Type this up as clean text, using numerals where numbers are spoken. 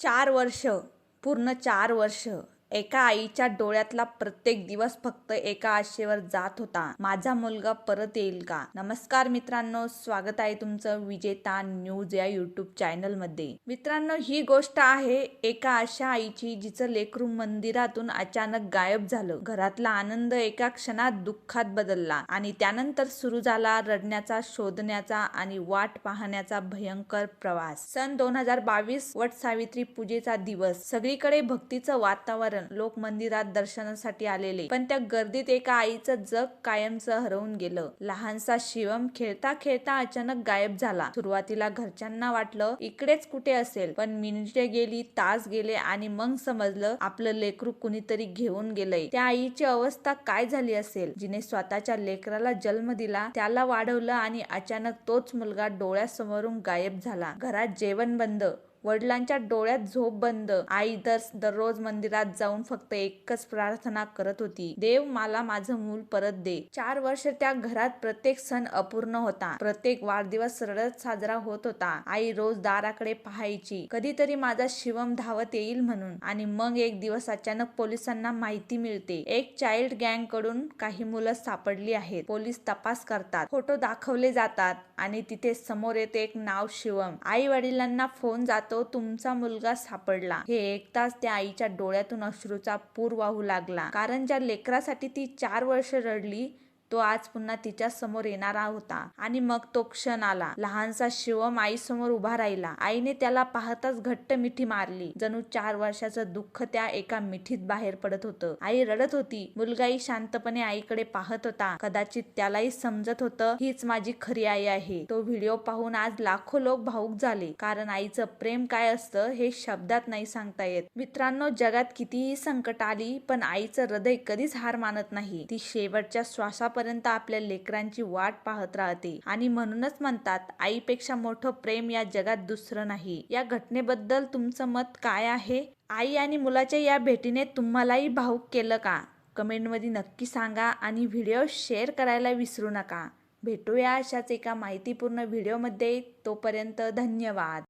4 वर्ष, पूर्ण 4 वर्ष एका आईच्या डोळ्यातला प्रत्येक दिवस फक्त एका आशेवर जात होता, माझा मुलगा परत येईल का. नमस्कार मित्रांनो, स्वागत आहे तुमचं विजेता न्यूज या यूट्यूब चॅनल मध्ये. मित्रांनो, ही गोष्ट आहे एका अशा आईची जिचं लेकरू मंदिरातून अचानक गायब झालं. घरातला आनंद एका क्षणात दुःखात बदलला आणि त्यानंतर सुरू झाला रडण्याचा, शोधण्याचा आणि वाट पाहण्याचा भयंकर प्रवास. सन 2022 वट सावित्री पूजेचा दिवस. सगळीकडे भक्तीचं वातावरण, लोक मंदिरात दर्शनासाठी आलेले, पण त्या गर्दीत एका आईचं जग कायमचं हरवून गेलं. लहानसा शिवम खेळता खेळता अचानक गायब झाला. सुरुवातीला घरच्यांना वाटलं इकडेच कुठे असेल, पण मिनिटे गेली, तास गेले आणि मग समजलं आपलं लेकरू कुणीतरी घेऊन गेलंय. त्या आईची अवस्था काय झाली असेल, जिने स्वतःच्या लेकराला जन्म दिला, त्याला वाढवलं आणि अचानक तोच मुलगा डोळ्यासमोरून गायब झाला. घरात जेवण बंद, वडिलांच्या डोळ्यात झोप बंद. आई दररोज मंदिरात जाऊन फक्त एकच प्रार्थना करत होती, देव मला माझं मूल परत दे. 4 वर्ष त्या घरात प्रत्येक सण अपूर्ण होता, प्रत्येक वाढदिवस रडत साजरा होत होता. आई रोज दाराकडे पाहायची, कधीतरी माझा शिवम धावत येईल म्हणून. आणि मग एक दिवस अचानक पोलिसांना माहिती मिळते, एक चाइल्ड गँग कडून काही मुलं सापडली आहेत. पोलीस तपास करतात, फोटो दाखवले जातात आणि तिथे समोर येते एक नाव, शिवम. आई वडिलांना फोन जातो, तुमचा मुलगा सापडला. हे ऐकताच त्या आईच्या डोळ्यातून अश्रूचा पूर वाहू लागला, कारण ज्या लेकरासाठी ती 4 वर्ष रडली, तो आज पुन्हा तिच्या समोर येणारा होता. आणि मग तो क्षण आला. लहानसा शिवम आई समोर उभा राहिला. आईने त्याला पाहताच घट्ट मिठी मारली, जणू 4 वर्षाचं दुःख त्या एका मिठीत बाहेर पडत होतं. आई रडत होती, मुलगाही शांतपणे आईकडे पाहत होता. कदाचित त्यालाही समजत होतं, हीच माझी खरी आई आहे. तो व्हिडिओ पाहून आज लाखो लोक भावुक झाले, कारण आईचं प्रेम काय असतं हे शब्दात नाही सांगता येत. मित्रांनो, जगात कितीही संकट आली, पण आईचं हृदय कधीच हार मानत नाही. ती शेवटच्या श्वासापर्यंत आपल्या लेकरांची वाट पाहत राहते. आणि म्हणूनच म्हणतात, आईपेक्षा मोठं प्रेम या जगात दुसरं नाही. या घटनेबद्दल तुमचं मत काय आहे? आई आणि मुलाच्या या भेटीने तुम्हालाही भावुक केलं का? कमेंटमध्ये नक्की सांगा आणि व्हिडिओ शेअर करायला विसरू नका. भेटूया अशाच एका माहितीपूर्ण व्हिडिओमध्ये. तोपर्यंत धन्यवाद.